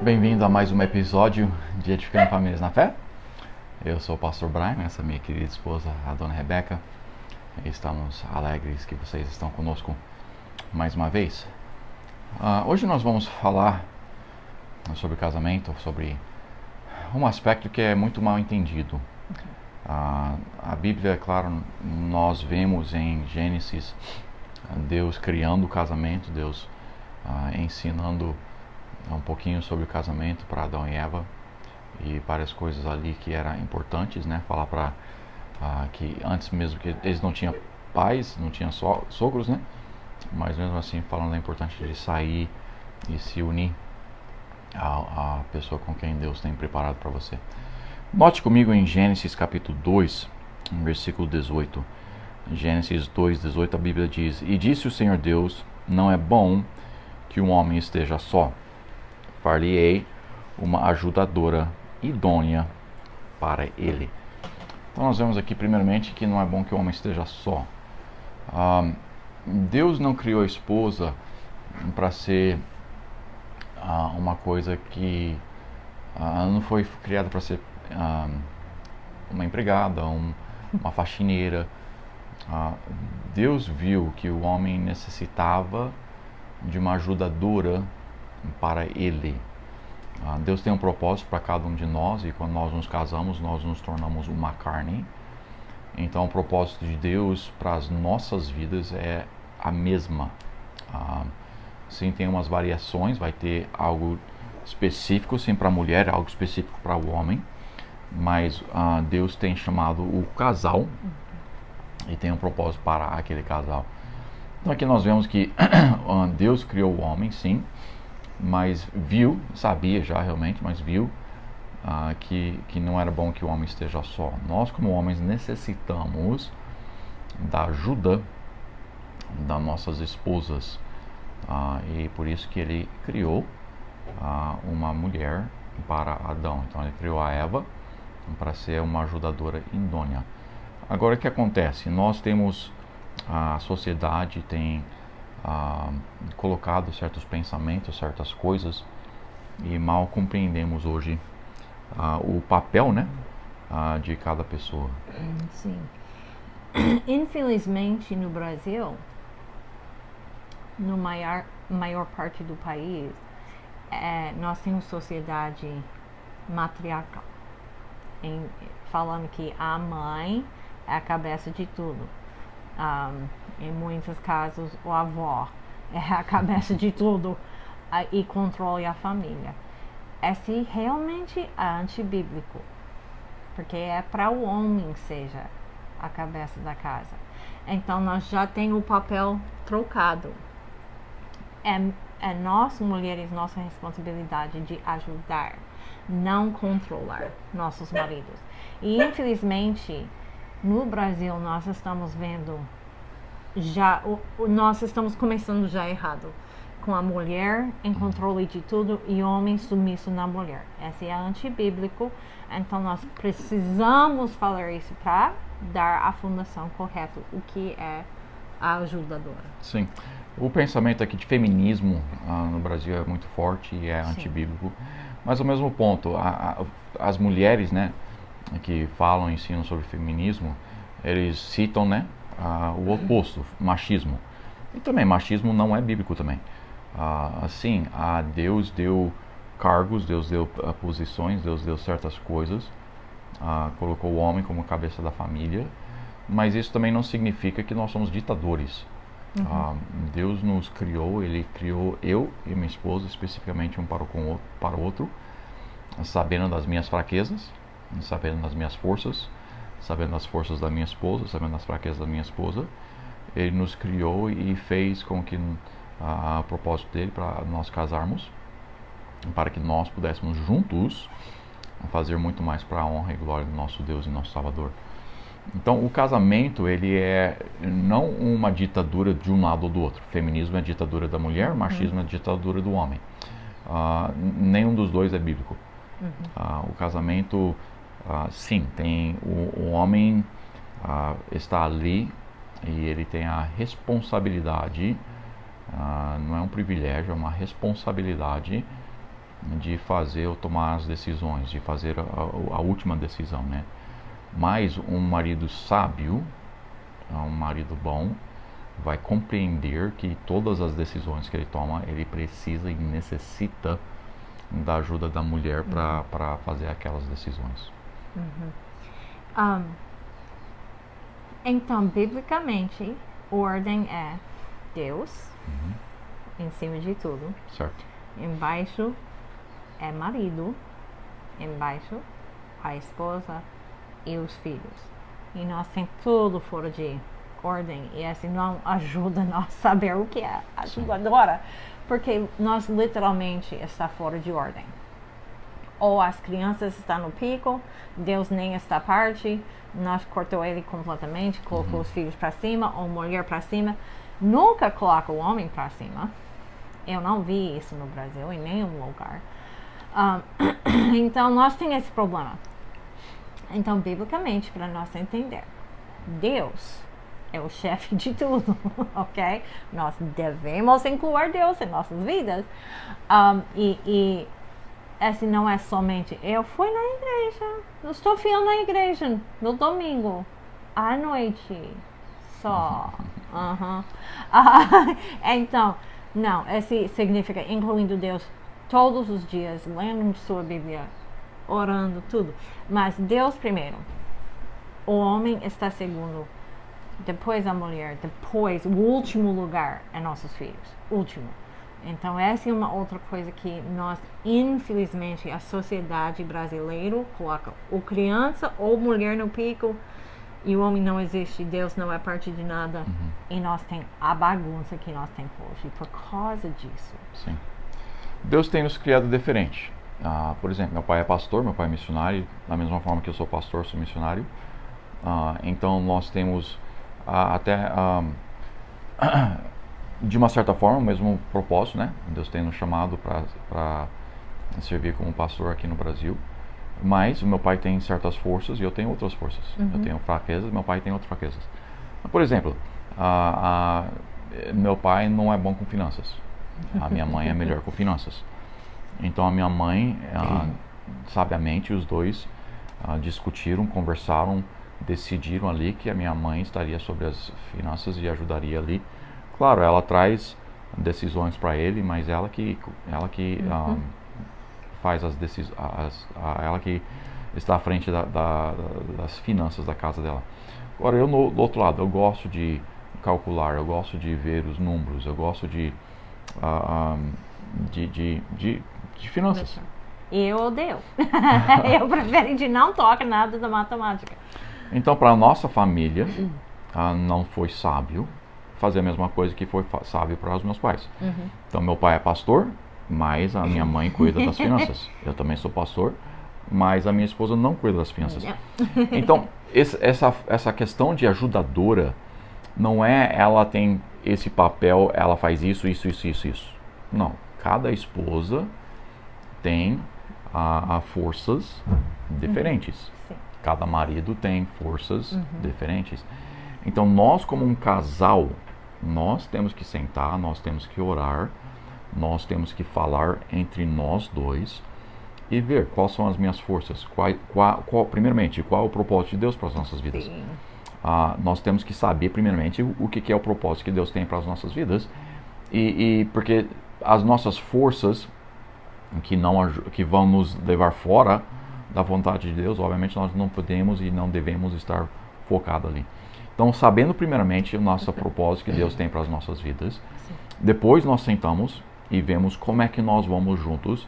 Bem-vindo a mais um episódio de Edificando Famílias na Fé. Eu sou o pastor Brian, essa minha querida esposa, a dona Rebeca. Estamos alegres que vocês estão conosco mais uma vez. Hoje nós vamos falar sobre casamento, sobre um aspecto que é muito mal entendido. A Bíblia, é claro, nós vemos em Gênesis Deus criando o casamento, Deus ensinando um pouquinho sobre o casamento para Adão e Eva e várias coisas ali que eram importantes, né? Falar para que antes mesmo que eles não tinham pais, não tinham sogros, né? Mas mesmo assim falando da importância de sair e se unir à pessoa com quem Deus tem preparado para você. Note comigo em Gênesis capítulo 2, versículo 18. Gênesis 2, 18, a Bíblia diz: E disse o Senhor Deus, não é bom que um homem esteja só. Far-lhe-ei uma ajudadora idônea para ele. Então nós vemos aqui primeiramente que não é bom que o homem esteja só. Deus não criou a esposa para ser uma coisa que não foi criada para ser uma empregada, uma faxineira. Deus viu que o homem necessitava de uma ajudadora para ele. Deus tem um propósito para cada um de nós, e quando nós nos casamos, nós nos tornamos uma carne. Então o propósito de Deus para as nossas vidas é a mesma. Sim, tem umas variações, vai ter algo específico sim para a mulher, algo específico para o homem, mas Deus tem chamado o casal e tem um propósito para aquele casal. Então aqui nós vemos que Deus criou o homem, sim, mas viu, sabia já realmente, mas viu que não era bom que o homem esteja só. Nós como homens necessitamos da ajuda das nossas esposas, e por isso que ele criou uma mulher para Adão. Então ele criou a Eva para ser uma ajudadora idônea. Agora o que acontece? Nós temos, a sociedade tem colocado certos pensamentos, certas coisas, e mal compreendemos hoje o papel, né, de cada pessoa. Sim. Infelizmente no Brasil, no maior parte do país, nós temos sociedade matriarcal, falando que a mãe é a cabeça de tudo. Em muitos casos, o avó é a cabeça de tudo e controla a família. Esse realmente é antibíblico, porque é para o homem seja a cabeça da casa. Então nós já temos o papel trocado. É nós, mulheres, nossa responsabilidade de ajudar, não controlar nossos maridos. E infelizmente no Brasil nós estamos vendo nós estamos começando já errado, com a mulher em controle de tudo e homem submisso na mulher. Esse é antibíblico, então nós precisamos falar isso para dar a fundação correta, o que é a ajudadora. Sim, o pensamento aqui de feminismo no Brasil é muito forte e é antibíblico, mas ao mesmo ponto, as mulheres, né, que falam, ensinam sobre feminismo, eles citam, né, o oposto, machismo. E também, machismo não é bíblico também. Assim, Deus deu cargos, Deus deu posições, Deus deu certas coisas, colocou o homem como cabeça da família, mas isso também não significa que nós somos ditadores. Deus nos criou, Ele criou eu e minha esposa, especificamente um para o outro, sabendo das minhas fraquezas, sabendo das minhas forças, sabendo das forças da minha esposa, sabendo das fraquezas da minha esposa. Ele nos criou e fez com que a propósito dele para nós casarmos, para que nós pudéssemos juntos fazer muito mais para a honra e glória do nosso Deus e nosso Salvador. Então o casamento, ele é não uma ditadura de um lado ou do outro. O feminismo é a ditadura da mulher, o machismo é a ditadura do homem. Nenhum dos dois é bíblico. O casamento, sim, tem o homem está ali e ele tem a responsabilidade, não é um privilégio, é uma responsabilidade de fazer ou tomar as decisões, de fazer a última decisão, né? Mas um marido sábio, um marido bom, vai compreender que todas as decisões que ele toma, ele precisa e necessita da ajuda da mulher para fazer aquelas decisões. Então, biblicamente, ordem é Deus em cima de tudo. Certo. Embaixo é marido, embaixo a esposa e os filhos. E nós temos tudo fora de ordem, e assim não ajuda nós a saber o que é agora, porque nós literalmente está fora de ordem. Ou as crianças estão no pico, Deus nem está parte, nós cortou ele completamente, colocou os filhos para cima, ou mulher para cima, nunca coloca o homem para cima. Eu não vi isso no Brasil, em nenhum lugar. Então, nós temos esse problema. Então, biblicamente, para nós entender, Deus é o chefe de tudo, ok? Nós devemos incluir Deus em nossas vidas. E assim, não é somente, eu fui na igreja, eu estou fiel na igreja, no domingo, à noite, só. Então, não, esse significa incluindo Deus todos os dias, lendo sua Bíblia, orando, tudo. Mas Deus primeiro. O homem está segundo. Depois a mulher. Depois, o último lugar é nossos filhos. Último. Então, essa é uma outra coisa que nós, infelizmente, a sociedade brasileira coloca ou criança ou mulher no pico e o homem não existe, Deus não é parte de nada. E nós temos a bagunça que nós temos hoje por causa disso. Sim. Deus tem nos criado diferente. Por exemplo, meu pai é pastor, meu pai é missionário, da mesma forma que eu sou pastor, sou missionário. Então nós temos até de uma certa forma o mesmo propósito, né? Deus tem nos chamado para servir como pastor aqui no Brasil. Mas o meu pai tem certas forças e eu tenho outras forças. Eu tenho fraquezas, meu pai tem outras fraquezas. Por exemplo, meu pai não é bom com finanças. A minha mãe é melhor com finanças. Então a minha mãe, sabiamente, os dois discutiram, conversaram, decidiram ali que a minha mãe estaria sobre as finanças e ajudaria ali. Claro, ela traz decisões para ele, mas ela que faz as decisões, ela que está à frente das finanças da casa dela. Agora eu do outro lado, eu gosto de calcular, eu gosto de ver os números, eu gosto de finanças. Eu odeio. Eu prefiro de não tocar nada da matemática. Então, para a nossa família, não foi sábio fazer a mesma coisa que foi sábio para os meus pais. Então, meu pai é pastor, mas a minha mãe cuida das finanças. Eu também sou pastor, mas a minha esposa não cuida das finanças. Então, essa questão de ajudadora não é ela tem esse papel, ela faz isso. Não. Cada esposa tem forças diferentes. Cada marido tem forças diferentes. Então, nós como um casal, nós temos que sentar, nós temos que orar, nós temos que falar entre nós dois e ver quais são as minhas forças. Primeiramente, qual é o propósito de Deus para as nossas vidas? Nós temos que saber, primeiramente, o que é o propósito que Deus tem para as nossas vidas. E porque as nossas forças que vão nos levar fora da vontade de Deus, obviamente nós não podemos e não devemos estar focados ali. Então, sabendo primeiramente o nosso propósito que Deus tem para as nossas vidas, depois nós sentamos e vemos como é que nós vamos juntos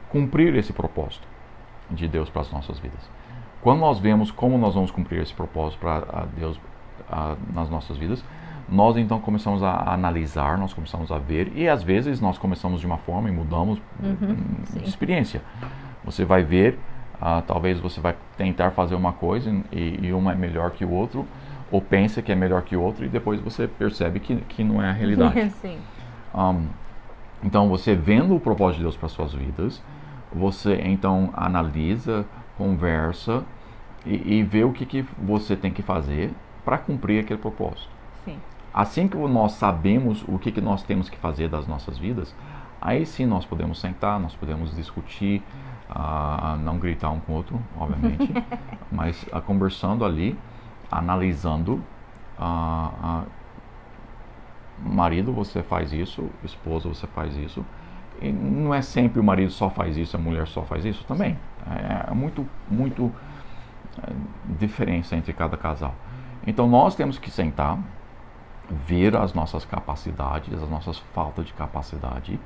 cumprir esse propósito de Deus para as nossas vidas. Quando nós vemos como nós vamos cumprir esse propósito para Deus nas nossas vidas, nós então começamos a analisar, nós começamos a ver, e às vezes nós começamos de uma forma e mudamos de experiência. Você vai ver, talvez você vai tentar fazer uma coisa e uma é melhor que o outro, ou pensa que é melhor que o outro, e depois você percebe que não é a realidade. Então, você vendo o propósito de Deus para as suas vidas, você então analisa, conversa e vê o que você tem que fazer para cumprir aquele propósito. Assim que nós sabemos o que nós temos que fazer das nossas vidas, Aí sim nós podemos sentar, nós podemos discutir, não gritar um com o outro, obviamente, mas conversando ali, analisando, marido, você faz isso, esposa, você faz isso. E não é sempre o marido só faz isso, a mulher só faz isso também. É muito diferença entre cada casal. Então nós temos que sentar, ver as nossas capacidades, as nossas faltas de capacidade.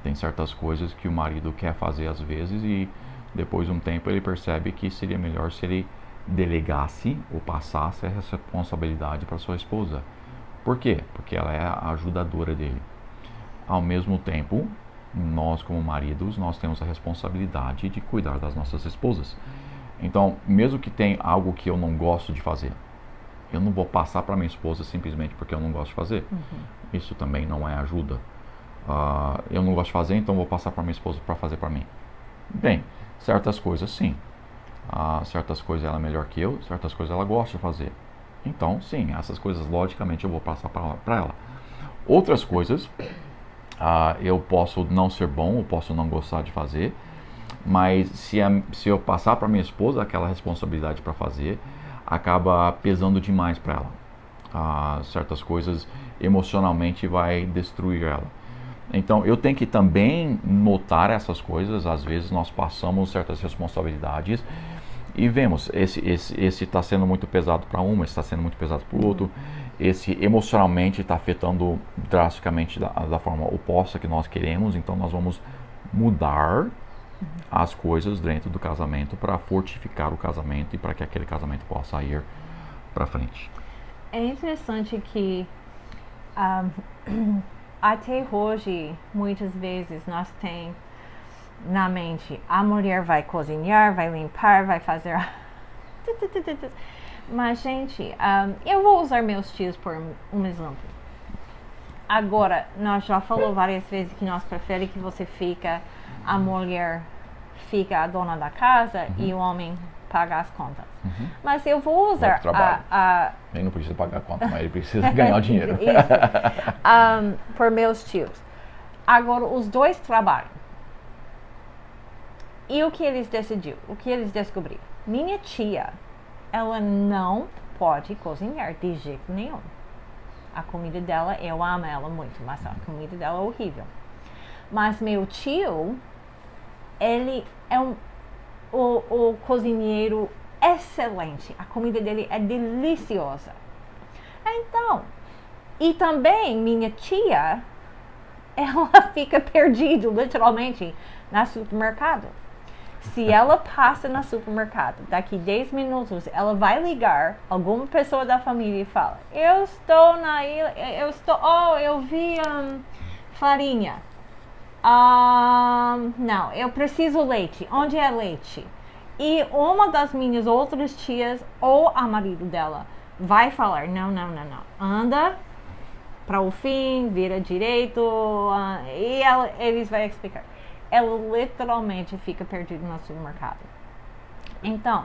Tem certas coisas que o marido quer fazer às vezes e depois de um tempo ele percebe que seria melhor se ele delegasse ou passasse essa responsabilidade para sua esposa. Por quê? Porque ela é a ajudadora dele. Ao mesmo tempo, nós como maridos, nós temos a responsabilidade de cuidar das nossas esposas. Então, mesmo que tenha algo que eu não gosto de fazer, eu não vou passar para minha esposa simplesmente porque eu não gosto de fazer. Isso também não é ajuda. Eu não gosto de fazer, então vou passar para minha esposa para fazer para mim. Bem, certas coisas sim. Certas coisas ela é melhor que eu, certas coisas ela gosta de fazer. Então, sim, essas coisas logicamente eu vou passar para ela. Outras coisas, eu posso não ser bom, eu posso não gostar de fazer, mas se eu passar para minha esposa aquela responsabilidade para fazer, acaba pesando demais para ela. Certas coisas emocionalmente vai destruir ela. Então eu tenho que também notar essas coisas. Às vezes nós passamos certas responsabilidades e vemos, esse está sendo muito pesado para uma, esse está sendo muito pesado para o outro, esse emocionalmente está afetando drasticamente da forma oposta que nós queremos, então nós vamos mudar as coisas dentro do casamento para fortificar o casamento e para que aquele casamento possa ir para frente. É interessante que até hoje, muitas vezes, nós temos na mente, a mulher vai cozinhar, vai limpar, vai fazer... Mas, gente, eu vou usar meus tios por um exemplo. Agora, nós já falamos várias vezes que nós preferimos que você fica, a mulher fica a dona da casa e o homem paga as contas. Mas eu vou usar Ele não precisa pagar a conta, mas ele precisa ganhar o dinheiro. Isso. Por meus tios. Agora, os dois trabalham. E o que eles decidiram? O que eles descobriram? Minha tia, ela não pode cozinhar de jeito nenhum. A comida dela, eu amo ela muito, mas a comida dela é horrível. Mas meu tio, ele é o cozinheiro excelente. A comida dele é deliciosa. Então, e também minha tia, ela fica perdida, literalmente, no supermercado. Se ela passa no supermercado, daqui 10 minutos, ela vai ligar alguma pessoa da família e fala: eu estou na ilha, eu vi farinha. Não, eu preciso leite. Onde é leite? E uma das minhas outras tias, ou a marido dela, vai falar: não. Anda para o fim, vira direito, e eles vão explicar. Ela literalmente fica perdida no supermercado. Então,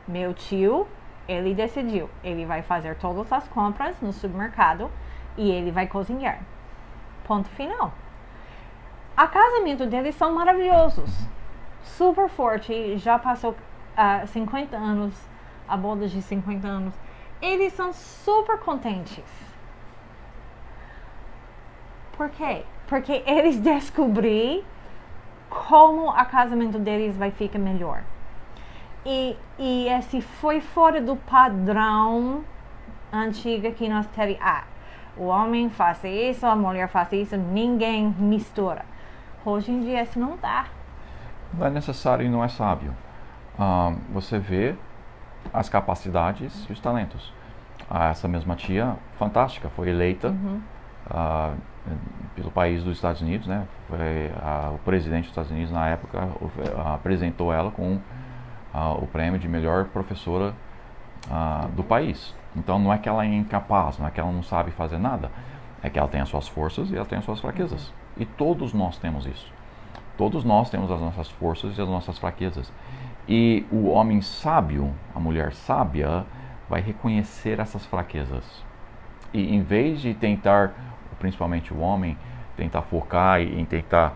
meu tio, ele decidiu, ele vai fazer todas as compras no supermercado e ele vai cozinhar. Ponto final. O casamento deles são maravilhosos. Super forte, já passou 50 anos, a boda de 50 anos. Eles são super contentes. Por quê? Porque eles descobriram como o casamento deles vai ficar melhor. E esse foi fora do padrão antigo que nós teve. O homem faz isso, a mulher faz isso, ninguém mistura. Hoje em dia isso não dá. Não é necessário e não é sábio. Você vê as capacidades e os talentos. Essa mesma tia, fantástica, foi eleita pelo país dos Estados Unidos, né? O presidente dos Estados Unidos na época apresentou ela com o prêmio de melhor professora do país. Então não é que ela é incapaz, não é que ela não sabe fazer nada, é que ela tem as suas forças e ela tem as suas fraquezas. E todos nós temos isso. Todos nós temos as nossas forças e as nossas fraquezas. E o homem sábio, a mulher sábia, vai reconhecer essas fraquezas. E em vez de tentar, principalmente o homem, tentar focar em tentar,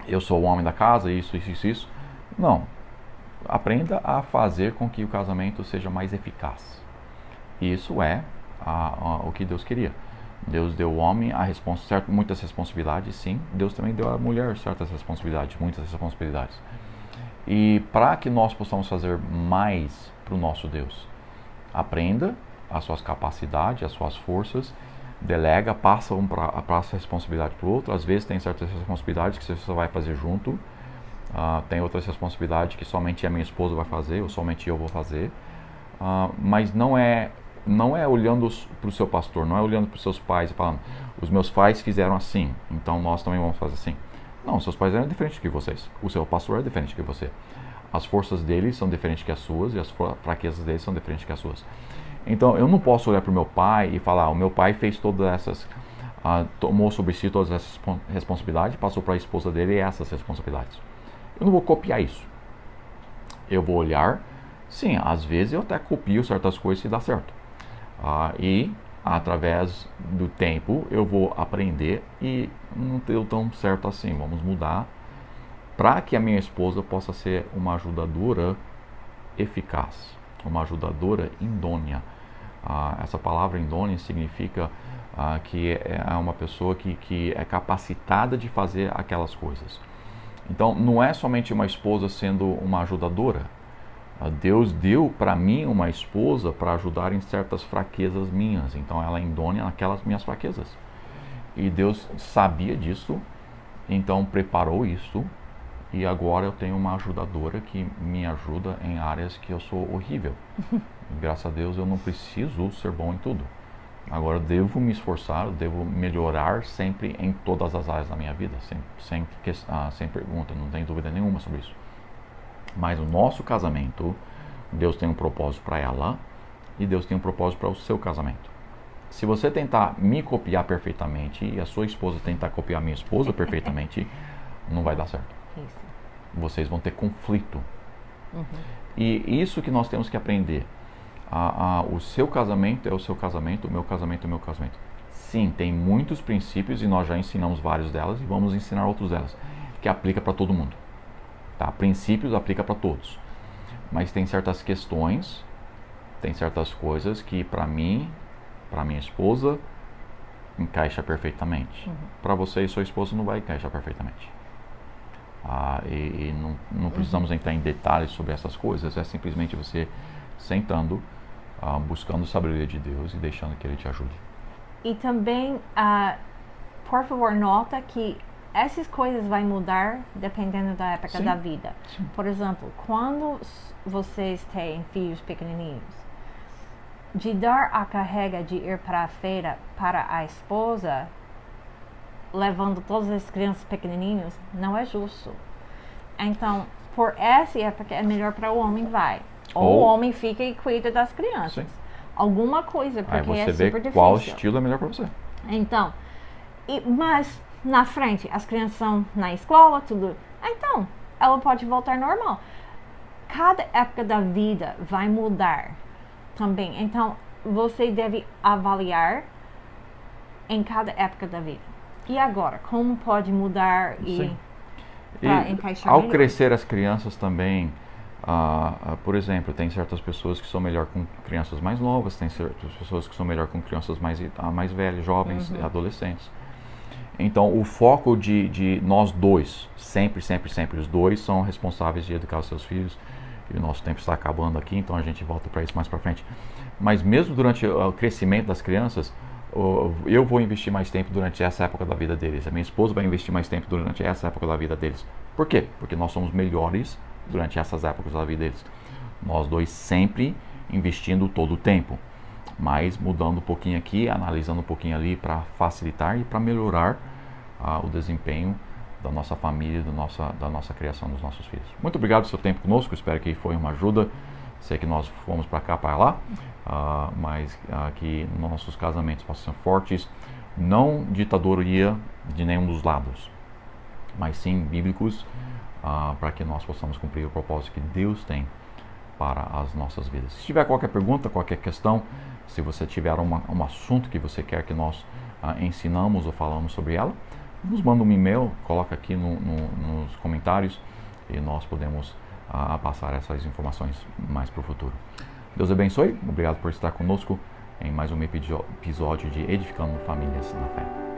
eu sou o homem da casa, isso. Não. Aprenda a fazer com que o casamento seja mais eficaz. Isso é o que Deus queria. Deus deu ao homem muitas responsabilidades, sim. Deus também deu à mulher certas responsabilidades, muitas responsabilidades. E para que nós possamos fazer mais para o nosso Deus, aprenda as suas capacidades, as suas forças, delega, passa essa responsabilidade para o outro. Às vezes tem certas responsabilidades que você só vai fazer junto, tem outras responsabilidades que somente a minha esposa vai fazer ou somente eu vou fazer, mas não é olhando para o seu pastor, não é olhando para os seus pais e falando, os meus pais fizeram assim, então nós também vamos fazer assim. Não, seus pais eram diferentes que vocês, o seu pastor é diferente que você, as forças deles são diferentes que as suas e as fraquezas deles são diferentes que as suas. Então eu não posso olhar para o meu pai e falar, o meu pai fez todas essas, tomou sobre si todas essas responsabilidades, passou para a esposa dele essas responsabilidades. Eu não vou copiar isso. Eu vou olhar, sim, às vezes eu até copio certas coisas e dá certo. E através do tempo eu vou aprender e não deu tão certo assim, vamos mudar para que a minha esposa possa ser uma ajudadora eficaz, uma ajudadora idônea. Essa palavra idônea significa que é uma pessoa que é capacitada de fazer aquelas coisas. Então não é somente uma esposa sendo uma ajudadora. Deus deu para mim uma esposa para ajudar em certas fraquezas minhas. Então ela é idônea naquelas minhas fraquezas. E Deus sabia disso, então preparou isso. E agora eu tenho uma ajudadora que me ajuda em áreas que eu sou horrível. Graças a Deus eu não preciso ser bom em tudo. Agora eu devo me esforçar, eu devo melhorar sempre em todas as áreas da minha vida, sem pergunta, não tem dúvida nenhuma sobre isso. Mas o nosso casamento, Deus tem um propósito para ela e Deus tem um propósito para o seu casamento. Se você tentar me copiar perfeitamente e a sua esposa tentar copiar a minha esposa perfeitamente, não vai dar certo. Isso. Vocês vão ter conflito. E isso que nós temos que aprender. O seu casamento é o seu casamento, o meu casamento é o meu casamento. Sim, tem muitos princípios e nós já ensinamos vários delas e vamos ensinar outros delas, que aplica para todo mundo. Tá? Princípios aplica para todos. Mas tem certas questões, tem certas coisas que para mim, para minha esposa, encaixa perfeitamente. Para você e sua esposa não vai encaixar perfeitamente. Não precisamos entrar em detalhes sobre essas coisas, é simplesmente você sentando, buscando a sabedoria de Deus e deixando que Ele te ajude. E também, por favor, nota que essas coisas vão mudar dependendo da época da vida. Sim. Por exemplo, quando vocês têm filhos pequenininhos, de dar a carrega de ir para a feira para a esposa, levando todas as crianças pequenininhas, não é justo. Então, por essa época é melhor para o homem vai. Ou o homem fica e cuida das crianças. Sim. Alguma coisa, porque aí você é super vê difícil. Qual estilo é melhor para você. Então, mas na frente, as crianças são na escola, tudo. Então, ela pode voltar normal. Cada época da vida vai mudar também. Então, você deve avaliar em cada época da vida. E agora, como pode mudar para encaixar ao melhor? crescer as crianças também, por exemplo, tem certas pessoas que são melhor com crianças mais novas, tem certas pessoas que são melhor com crianças mais velhas, jovens, adolescentes. Então, o foco de nós dois, sempre, os dois são responsáveis de educar os seus filhos. E o nosso tempo está acabando aqui, então a gente volta para isso mais para frente. Mas mesmo durante o crescimento das crianças, eu vou investir mais tempo durante essa época da vida deles. A minha esposa vai investir mais tempo durante essa época da vida deles. Por quê? Porque nós somos melhores durante essas épocas da vida deles. Nós dois sempre investindo todo o tempo, mas mudando um pouquinho aqui, analisando um pouquinho ali para facilitar e para melhorar o desempenho da nossa família, da nossa criação dos nossos filhos. Muito obrigado pelo seu tempo conosco, espero que foi uma ajuda. Sei que nós fomos para cá, para lá, mas que nossos casamentos possam ser fortes, não ditadoria de nenhum dos lados, mas sim bíblicos, para que nós possamos cumprir o propósito que Deus tem para as nossas vidas. Se tiver qualquer pergunta, qualquer questão, se você tiver um assunto que você quer que nós ensinamos ou falamos sobre ela, nos manda um e-mail, coloca aqui nos comentários e nós podemos passar essas informações mais para o futuro. Deus abençoe, obrigado por estar conosco em mais um episódio de Edificando Famílias na Fé.